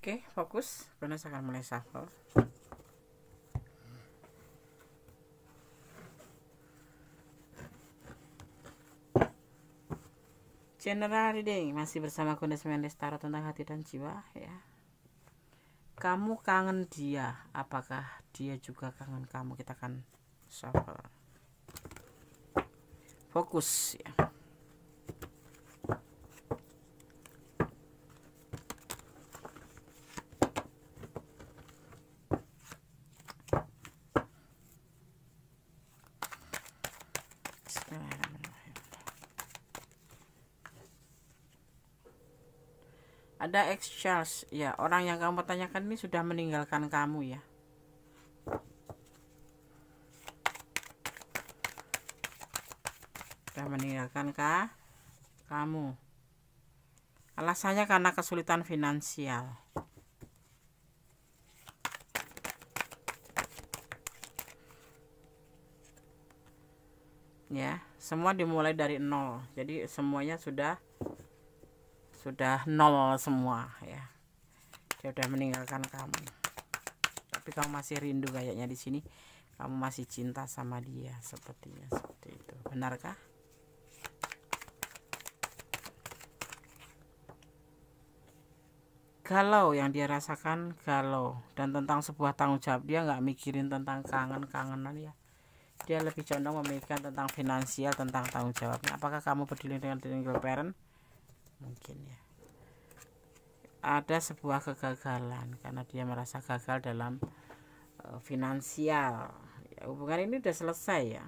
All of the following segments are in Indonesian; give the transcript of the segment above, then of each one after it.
Oke, fokus. Bonus akan mulai shuffle. General reading masih bersama Gunes Mendes, Tarot tentang hati dan jiwa ya. Kamu kangen dia, apakah dia juga kangen kamu? Kita akan shuffle. Fokus ya. Ada ex-Charles ya, orang yang kamu tanyakan ini sudah meninggalkan kamu ya. Sudah meninggalkan kamu. Alasannya karena kesulitan finansial. Ya, semua dimulai dari nol. Jadi semuanya sudah nol semua ya. Dia udah meninggalkan kamu, tapi kamu masih rindu kayaknya di sini. Kamu masih cinta sama dia, sepertinya seperti itu. Benarkah? Galau yang dia rasakan, galau, dan tentang sebuah tanggung jawab. Dia nggak mikirin tentang kangenan ya. Dia lebih condong memikirkan tentang finansial, tentang tanggung jawabnya. Apakah kamu peduli dengan single parent? Mungkin ya. Ada sebuah kegagalan karena dia merasa gagal dalam finansial ya. Hubungan ini udah selesai ya,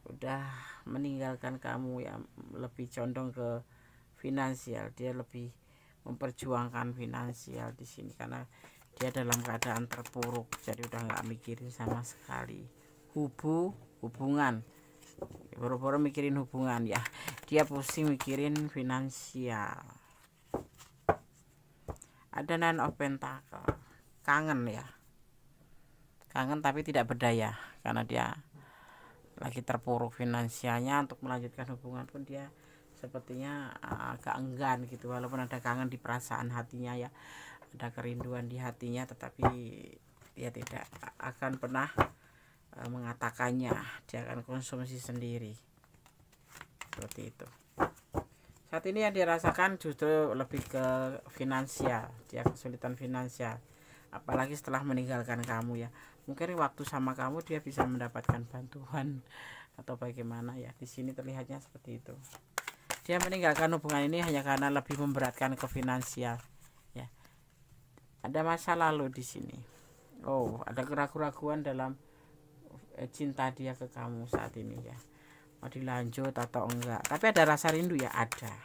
udah meninggalkan kamu ya, lebih condong ke finansial. Dia lebih memperjuangkan finansial di sini karena dia dalam keadaan terpuruk, jadi udah nggak mikirin sama sekali hubungan. Baru-baru mikirin hubungan ya, dia pusing mikirin finansial. Ada Nine of Pentacle, kangen ya, kangen tapi tidak berdaya karena dia lagi terpuruk finansialnya. Untuk melanjutkan hubungan pun dia sepertinya agak enggan gitu, walaupun ada kangen di perasaan hatinya ya, ada kerinduan di hatinya, tetapi dia tidak akan pernah mengatakannya. Dia akan konsumsi sendiri seperti itu. Saat ini yang dirasakan justru lebih ke finansial. Dia kesulitan finansial, apalagi setelah meninggalkan kamu ya. Mungkin waktu sama kamu dia bisa mendapatkan bantuan atau bagaimana ya. Di sini terlihatnya seperti itu. Dia meninggalkan hubungan ini hanya karena lebih memberatkan ke finansial ya. Ada masa lalu di sini. Oh, ada keraguan dalam cinta dia ke kamu saat ini ya. Mau dilanjut atau enggak, tapi ada rasa rindu ya, ada.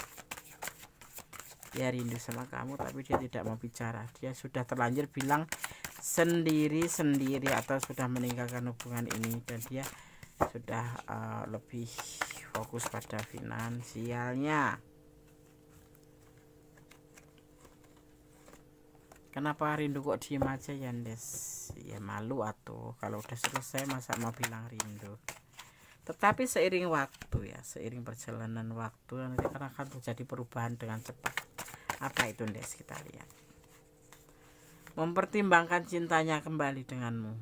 Dia rindu sama kamu tapi dia tidak mau bicara. Dia sudah terlanjur bilang sendiri atau sudah meninggalkan hubungan ini, dan dia sudah lebih fokus pada finansialnya. Kenapa rindu kok diem aja ya, Des? Ya malu atau kalau udah selesai masa mau bilang rindu. Tetapi seiring waktu ya, seiring perjalanan waktu nanti akan terjadi perubahan dengan cepat. Apa itu, Des? Kita lihat. Mempertimbangkan cintanya kembali denganmu.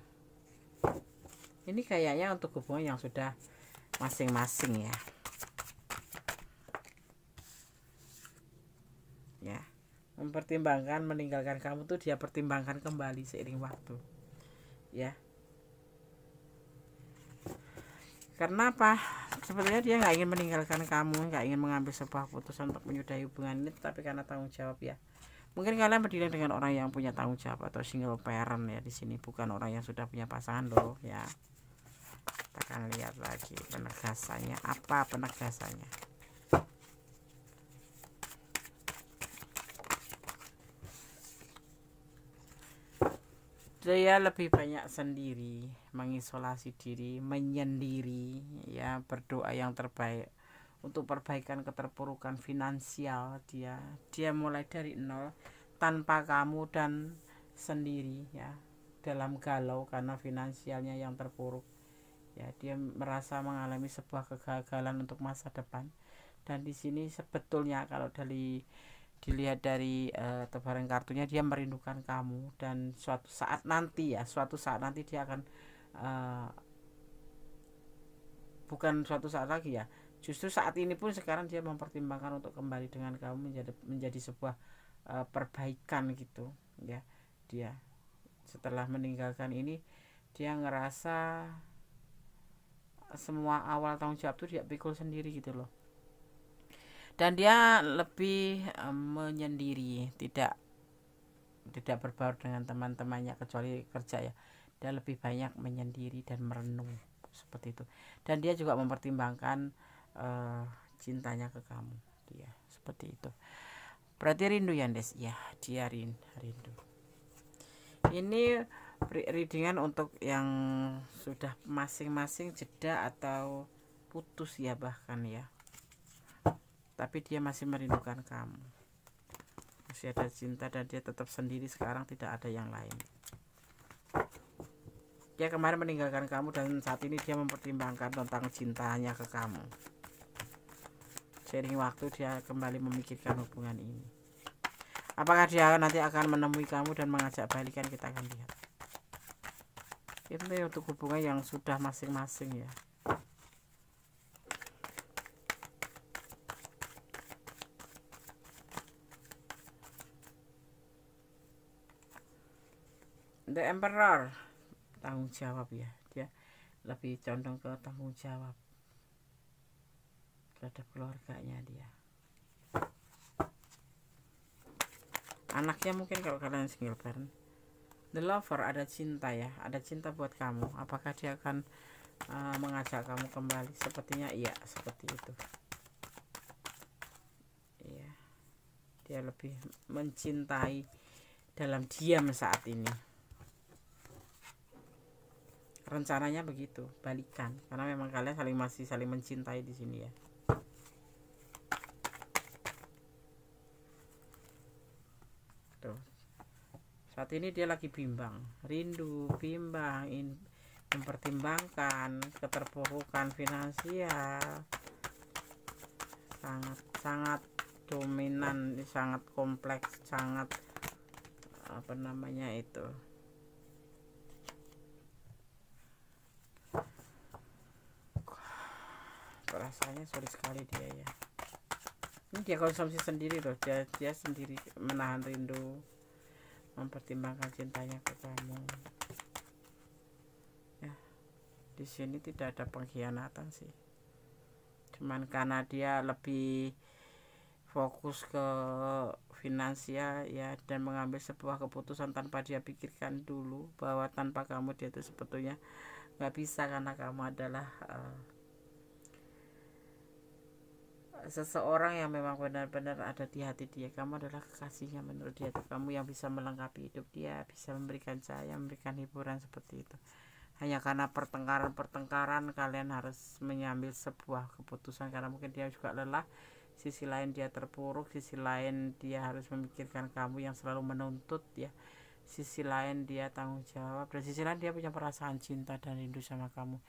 Ini kayaknya untuk hubungan yang sudah masing-masing ya. Ya, mempertimbangkan meninggalkan kamu tuh dia pertimbangkan kembali seiring waktu. Ya. Karena apa? Sebenarnya dia nggak ingin meninggalkan kamu, nggak ingin mengambil sebuah keputusan untuk menyudahi hubungan ini, tapi karena tanggung jawab ya. Mungkin kalian berdiri dengan orang yang punya tanggung jawab atau single parent ya di sini, bukan orang yang sudah punya pasangan loh ya. Kita akan lihat lagi penegasannya. Apa penegasannya? Dia lebih banyak sendiri, mengisolasi diri, menyendiri ya, berdoa yang terbaik untuk perbaikan keterpurukan finansial dia. Dia mulai dari nol tanpa kamu dan sendiri ya, dalam galau karena finansialnya yang terpuruk ya. Dia merasa mengalami sebuah kegagalan untuk masa depan, dan di sini sebetulnya kalau dari dilihat dari tebaran kartunya, dia merindukan kamu, dan suatu saat nanti dia akan bukan suatu saat lagi ya, justru saat ini pun sekarang dia mempertimbangkan untuk kembali dengan kamu, menjadi sebuah perbaikan gitu ya. Dia setelah meninggalkan ini, dia ngerasa semua awal tanggung jawab tuh dia pikul sendiri gitu loh, dan dia lebih menyendiri, tidak berbaur dengan teman-temannya kecuali kerja ya. Dia lebih banyak menyendiri dan merenung seperti itu, dan dia juga mempertimbangkan cintanya ke kamu, dia seperti itu. Berarti rindu ya Des ya, dia rindu. Ini readingan untuk yang sudah masing-masing jeda atau putus ya, bahkan ya, tapi dia masih merindukan kamu, masih ada cinta, dan dia tetap sendiri sekarang, tidak ada yang lain. Dia kemarin meninggalkan kamu, dan saat ini dia mempertimbangkan tentang cintanya ke kamu. Seiring waktu dia kembali memikirkan hubungan ini. Apakah dia nanti akan menemui kamu dan mengajak balikan, kita akan lihat. Itu untuk hubungan yang sudah masing-masing ya. The Emperor, tanggung jawab ya, dia lebih condong ke tanggung jawab terhadap keluarganya dia. Anaknya mungkin kalau kalian single parent. The Lover, ada cinta ya, ada cinta buat kamu. Apakah dia akan mengajak kamu kembali? Sepertinya iya, seperti itu. Iya, dia lebih mencintai dalam diam saat ini. Rencananya begitu, balikan, karena memang kalian masih saling mencintai di sini ya. Tuh. Saat ini dia lagi bimbang, rindu, bimbang, mempertimbangkan keterpurukan finansial, sangat dominan, sangat kompleks, sangat apa namanya itu, rasanya sulit sekali dia ya. Ini dia konsumsi sendiri loh, dia sendiri menahan rindu, mempertimbangkan cintanya ke kamu ya. Di sini tidak ada pengkhianatan sih, cuman karena dia lebih fokus ke finansial ya, dan mengambil sebuah keputusan tanpa dia pikirkan dulu bahwa tanpa kamu dia itu sebetulnya nggak bisa, karena kamu adalah seseorang yang memang benar-benar ada di hati dia. Kamu adalah kekasihnya menurut dia, itu kamu yang bisa melengkapi hidup dia, bisa memberikan cahaya, memberikan hiburan, seperti itu. Hanya karena pertengkaran kalian harus mengambil sebuah keputusan, karena mungkin dia juga lelah, sisi lain dia terpuruk, sisi lain dia harus memikirkan kamu yang selalu menuntut ya, sisi lain dia tanggung jawab, dan sisi lain dia punya perasaan cinta dan rindu sama kamu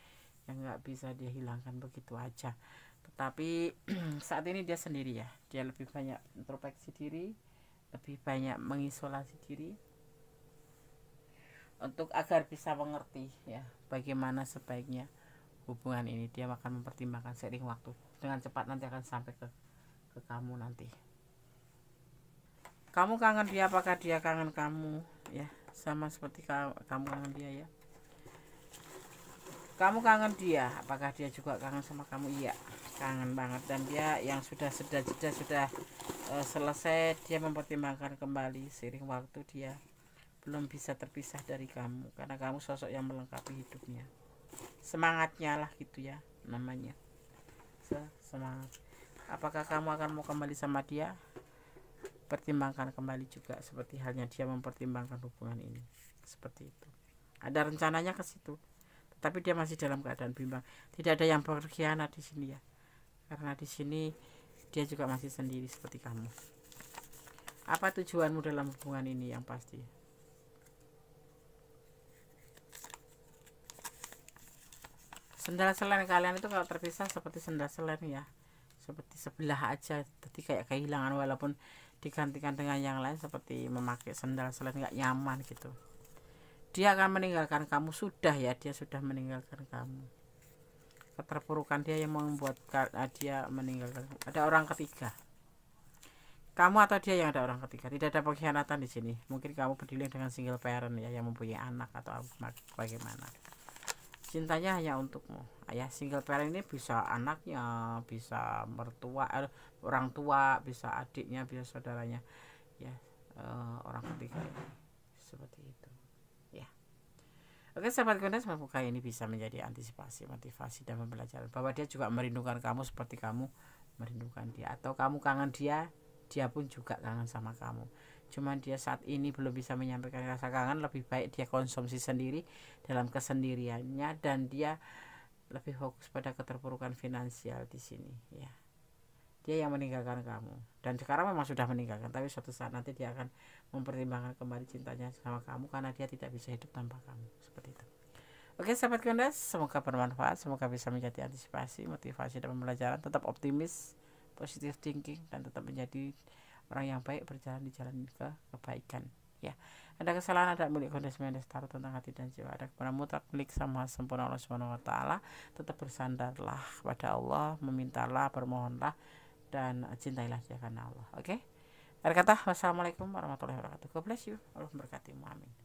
yang nggak bisa dia hilangkan begitu aja. Tetapi saat ini dia sendiri ya, dia lebih banyak introspeksi diri, lebih banyak mengisolasi diri untuk agar bisa mengerti ya bagaimana sebaiknya hubungan ini. Dia akan mempertimbangkan seiring waktu, dengan cepat nanti akan sampai ke kamu nanti. Kamu kangen dia, apakah dia kangen kamu ya, sama seperti kamu kangen dia ya. Kamu kangen dia, apakah dia juga kangen sama kamu? Iya, kangen banget. Dan dia yang sudah selesai, dia mempertimbangkan kembali. Seiring waktu dia belum bisa terpisah dari kamu, karena kamu sosok yang melengkapi hidupnya, semangatnya lah gitu ya namanya, semangat. Apakah kamu akan mau kembali sama dia? Pertimbangkan kembali juga, seperti halnya dia mempertimbangkan hubungan ini, seperti itu. Ada rencananya ke situ, tapi dia masih dalam keadaan bimbang. Tidak ada yang berkhianat di sini ya, karena di sini dia juga masih sendiri seperti kamu. Apa tujuanmu dalam hubungan ini yang pasti? Sendal selen kalian itu kalau terpisah seperti sendal selen ya, seperti sebelah aja, jadi kayak kehilangan. Walaupun digantikan dengan yang lain seperti memakai sendal selain nggak nyaman gitu, dia akan meninggalkan kamu. Sudah ya, dia sudah meninggalkan kamu. Keterpurukan dia yang membuat dia meninggalkan kamu. Ada orang ketiga, kamu atau dia yang ada orang ketiga. Tidak ada pengkhianatan di sini. Mungkin kamu peduli dengan single parent ya, yang mempunyai anak atau bagaimana. Cintanya hanya untukmu. Ayah single parent ini bisa anaknya, bisa mertua, orang tua, bisa adiknya, bisa saudaranya. Ya, orang ketiga ini seperti itu. Ya. Oke, sahabat Gondes, semoga ini bisa menjadi antisipasi, motivasi dan pembelajaran bahwa dia juga merindukan kamu seperti kamu merindukan dia, atau kamu kangen dia, dia pun juga kangen sama kamu. Cuman dia saat ini belum bisa menyampaikan rasa kangen. Lebih baik dia konsumsi sendiri dalam kesendiriannya, dan dia lebih fokus pada keterpurukan finansial di sini ya. Dia yang meninggalkan kamu, dan sekarang memang sudah meninggalkan, tapi suatu saat nanti dia akan mempertimbangkan kembali cintanya sama kamu, karena dia tidak bisa hidup tanpa kamu, seperti itu. Oke sahabat Gondes, semoga bermanfaat, semoga bisa menjadi antisipasi, motivasi dan pembelajaran. Tetap optimis, positive thinking, dan tetap menjadi orang yang baik, berjalan di jalan kebaikan ya. Ada kesalahan, ada milik Gondes Mendes taruh tentang hati dan jiwa, ada kepada mutlak milik sama sempurna Allah Subhanahu wa taala. Tetap bersandarlah kepada Allah, memintalah, bermohonlah, dan cintailah dia karena Allah. Oke. Akhir kata, wassalamualaikum warahmatullahi wabarakatuh. God bless you. Allah memberkatimu. Amin.